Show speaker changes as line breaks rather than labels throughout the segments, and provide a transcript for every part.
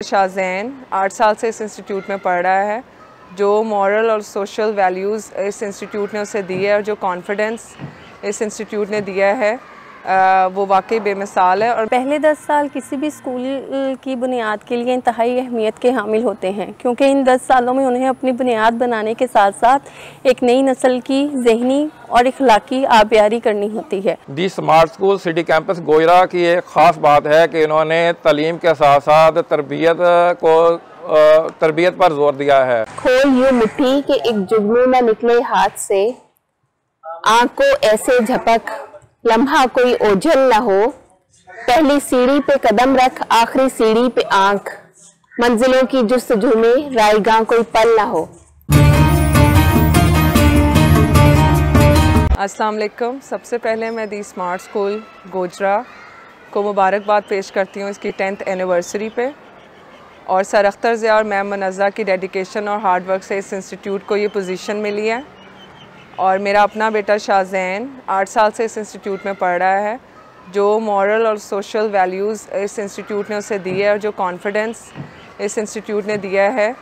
शाहज़ैन 8 साल से इस इंस्टीट्यूट में पढ़ रहा है। जो मॉरल और सोशल वैल्यूज़ इस इंस्टीट्यूट ने उसे दी है और जो कॉन्फिडेंस इस इंस्टीट्यूट ने दिया है वो वाकई बेमिसाल है। और
पहले 10 साल किसी भी स्कूल की बुनियाद के लिए इंतहाई अहमियत के हामिल होते हैं, क्योंकि इन 10 सालों में उन्हें अपनी बुनियाद बनाने के साथ साथ एक नई नस्ल की जहनी और इखलाकी आबियारी करनी होती है।
The smart school city campus Gojra की एक ख़ास बात है कि इन्होंने तालीम के साथ साथ तरबियत पर जोर दिया है।
खोल यूं मिट्टी के एक जुगनू न निकले हाथ से, आँख को ऐसे झपक लम्हा कोई ओझल न हो, पहली सीढ़ी पे कदम रख आखिरी सीढ़ी पे आँख, मंजिलों की जुस्तजू में रायगां कोई पल न हो।
अस्सलाम वालेकुम। सबसे पहले मैं दी स्मार्ट स्कूल गोजरा को मुबारकबाद पेश करती हूँ इसकी 10th एनिवर्सरी पे, और सर अख्तर ज़िया और मैम मुनज़्ज़ा की डेडिकेशन और हार्ड वर्क से इस इंस्टीट्यूट को ये पोजीशन मिली है। और मेरा अपना बेटा शाहज़ैन 8 साल से इस इंस्टीट्यूट में पढ़ रहा है। जो मॉरल और सोशल वैल्यूज़ इस इंस्टीट्यूट ने उसे दी है और जो कॉन्फिडेंस इस इंस्टीट्यूट ने दिया है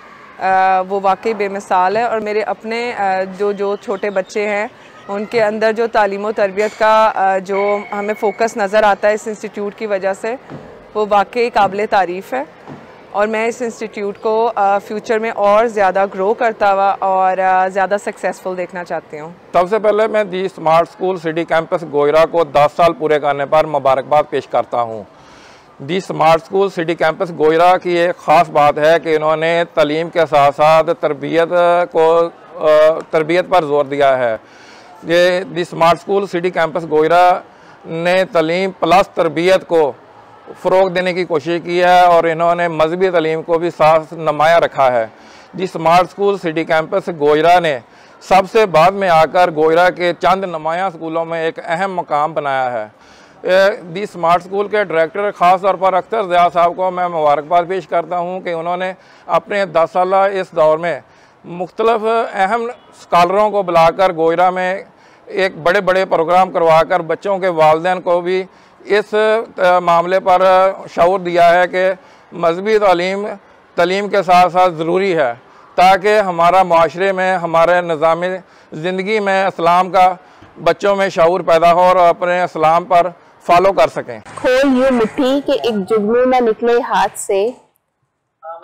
वो वाकई बेमिसाल है। और मेरे अपने जो छोटे बच्चे हैं उनके अंदर जो तालीम और तरबियत का जो हमें फ़ोकस नज़र आता है इस इंस्टीट्यूट की वजह से, वो वाकई काबिल तारीफ़ है। और मैं इस इंस्टीट्यूट को फ्यूचर में और ज़्यादा ग्रो करता हुआ और ज़्यादा सक्सेसफुल देखना चाहती हूँ।
सबसे पहले मैं the smart school city campus Gojra को 10 साल पूरे करने पर मुबारकबाद पेश करता हूँ। The smart school city campus Gojra की एक ख़ास बात है कि इन्होंने तालीम के साथ साथ तरबियत पर जोर दिया है। ये the smart school city campus Gojra ने तालीम प्लस तरबियत को फ़रोग देने की कोशिश की है और इन्होंने मजहबी तालीम को भी साथ नुमाया रखा है। The smart school city campus Gojra ने सबसे बाद में आकर गोजरा के चंद नुमाया स्कूलों में एक अहम मकाम बनाया है। दी स्मार्ट स्कूल के डायरेक्टर ख़ास तौर पर अख्तर ज़िया साहब को मैं मुबारकबाद पेश करता हूँ कि उन्होंने अपने 10 साल इस दौर में मुख्तलिफ अहम स्कॉलरों को बुलाकर गोजरा में एक बड़े बड़े प्रोग्राम करवाकर बच्चों के वालिदैन को भी इस मामले पर शऊर दिया है कि मजहबी तालीम के साथ साथ ज़रूरी है, ताकि हमारा माशरे में हमारे निज़ाम ज़िंदगी में इस्लाम का बच्चों में शऊर पैदा हो और अपने इस्लाम पर फॉलो कर सकें।
खोल यूं मिट्टी के एक जुगनू न निकले हाथ से,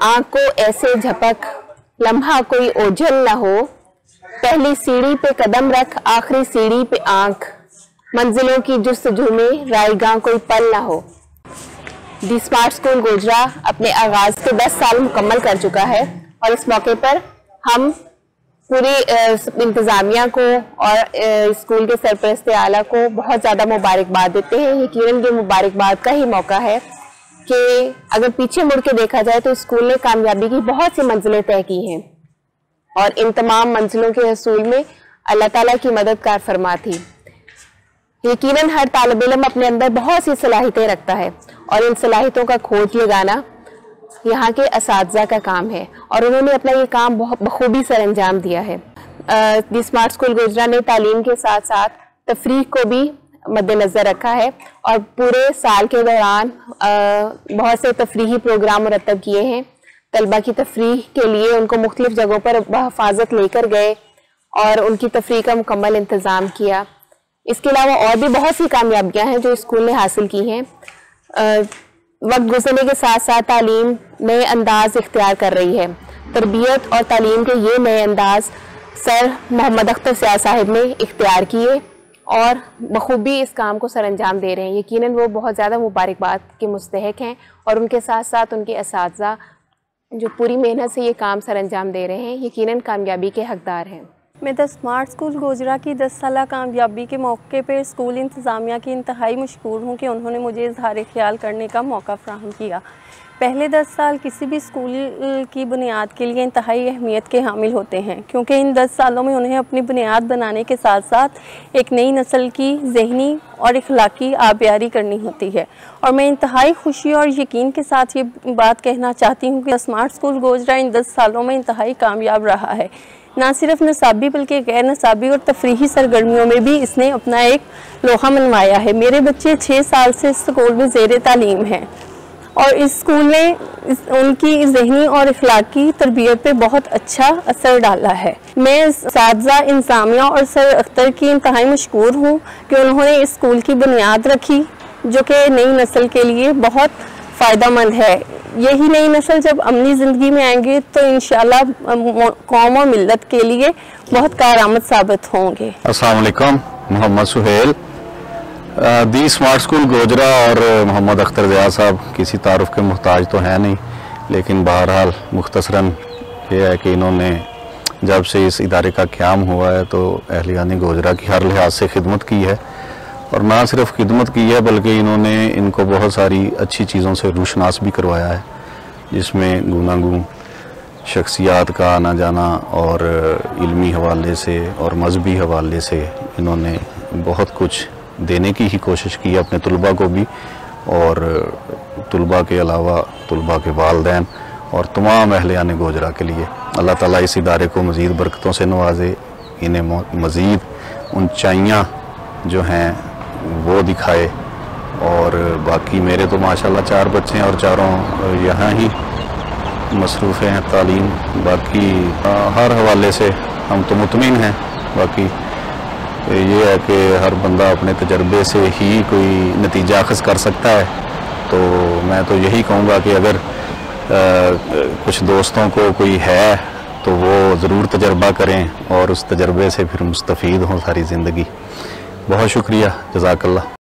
आँख को ऐसे झपक लम्हा कोई ओझल न हो, पहली सीढ़ी पे कदम रख आखिरी सीढ़ी पे आँख, मंजिलों की जुस्तजू में रायगां कोई पल ना हो। दी स्मार्ट स्कूल गोजरा अपने आगाज़ के 10 साल मुकम्मल कर चुका है और इस मौके पर हम पूरी इंतज़ामिया को और स्कूल के सरपरस्त आला को बहुत ज़्यादा मुबारकबाद देते हैं। यकीनन ये मुबारकबाद का ही मौका है कि अगर पीछे मुड़ के देखा जाए तो स्कूल ने कामयाबी की बहुत सी मंजिलें तय की हैं और इन तमाम मंजिलों के हसूल में अल्लाह ताला की मदद कार फरमा थी। यकीनन हर तालिब इल्म अपने अंदर बहुत सी सलाहियतें रखता है और इन सलाहियतों का खोज लगाना यहाँ के असातिज़ा का काम है और उन्होंने अपना ये काम बहुत बखूबी सर अंजाम दिया है। दी स्मार्ट स्कूल गोजरा ने तालीम के साथ साथ तफरीह को भी मद्देनज़र रखा है और पूरे साल के दौरान बहुत से तफरीही प्रोग्राम मुरतब किए हैं। तलबा की तफरीह के लिए उनको मुख्तलिफ जगहों पर बहिफाजत लेकर गए और उनकी तफरीह का मुकम्मल इंतज़ाम किया। इसके अलावा और भी बहुत सी कामयाबियां हैं जो स्कूल ने हासिल की हैं। वक्त गुजरने के साथ साथ तालीम नए अंदाज इख्तियार कर रही है। तरबियत और तालीम के ये नए अंदाज सर मोहम्मद अख्तर ज़िया साहब ने इख्तियार किए और बखूबी इस काम को सर अंजाम दे रहे हैं। यकीनन वो बहुत ज़्यादा मुबारकबाद के मुस्तहिक हैं और उनके साथ साथ उनके असातिज़ा जो पूरी मेहनत से ये काम सर अंजाम दे रहे हैं यकीनन कामयाबी के हकदार हैं।
मैं द स्मार्ट स्कूल गोजरा की 10 साल कामयाबी के मौके पर स्कूल इंतज़ामिया की इंतहाई मशकूर हूँ कि उन्होंने मुझे इज़हार ख्याल करने का मौका फ़राहम किया। पहले 10 साल किसी भी स्कूल की बुनियाद के लिए इंतहाई अहमियत के हामिल होते हैं, क्योंकि इन 10 सालों में उन्हें अपनी बुनियाद बनाने के साथ साथ एक नई नस्ल की जहनी और इखलाकी आबियारी करनी होती है। और मैं इंतहाई खुशी और यकीन के साथ ये बात कहना चाहती हूँ कि स्मार्ट स्कूल गोजरा इन 10 सालों में इंतहाई कामयाब रहा है। ना सिर्फ नसाबी बल्कि गैर नसाबी और तफरीही सरगर्मियों में भी इसने अपना एक लोहा मनवाया है। मेरे बच्चे 6 साल से स्कूल में ज़ेर तालीम हैं और इस स्कूल ने उनकी ज़हनी और अखलाकी तरबियत पे बहुत अच्छा असर डाला है। मैं साथीज़ा इंतज़ामिया और सर अख्तर की इंतहाई मशकूर हूँ कि उन्होंने इस स्कूल की बुनियाद रखी, जो कि नई नस्ल के लिए बहुत फ़ायदेमंद है। यही नई नस्ल जब अमनी ज़िंदगी में आएंगे तो इंशाअल्लाह कौम और मिल्लत के लिए बहुत कारआमद साबित होंगे।
अस्सलाम वालेकुम, मोहम्मद सुहेल। दी स्मार्ट स्कूल गोजरा और मोहम्मद अख्तर ज़िया साहब किसी तारुफ के मोहताज तो हैं नहीं, लेकिन बहरहाल मुख्तसरन ये है कि इन्होंने जब से इस इदारे का क़याम हुआ है तो अहलियान गोजरा की हर लिहाज से खिदमत की है, और ना सिर्फ खिदमत की है बल्कि इन्होंने इनको बहुत सारी अच्छी चीज़ों से रूशनास भी करवाया है, जिसमें गूनागूं शख्सियात का आना जाना और इल्मी हवाले से और मजहबी हवाले से इन्होंने बहुत कुछ देने की ही कोशिश की है अपने तुलबा को भी, और तुलबा के अलावा तुलबा के वालदैन और तमाम अहलियान गोजरा के लिए। अल्लाह ताला इस इदारे को मज़ीद बरकतों से नवाजे, इन्हें मज़ीद ऊंचाइयाँ जो हैं वो दिखाए। और बाकी मेरे तो माशाल्लाह 4 बच्चे हैं और चारों यहाँ ही मसरूफ़ हैं तालीम। बाकी हर हवाले से हम तो मुतमिन हैं। बाकी ये है कि हर बंदा अपने तजर्बे से ही कोई नतीजा अख़ज़ कर सकता है, तो मैं तो यही कहूँगा कि अगर कुछ दोस्तों को कोई है तो वो ज़रूर तजर्बा करें और उस तजर्बे से फिर मुस्तफ़ीद हों सारी ज़िंदगी। बहुत शुक्रिया, जज़ाकल्लाह।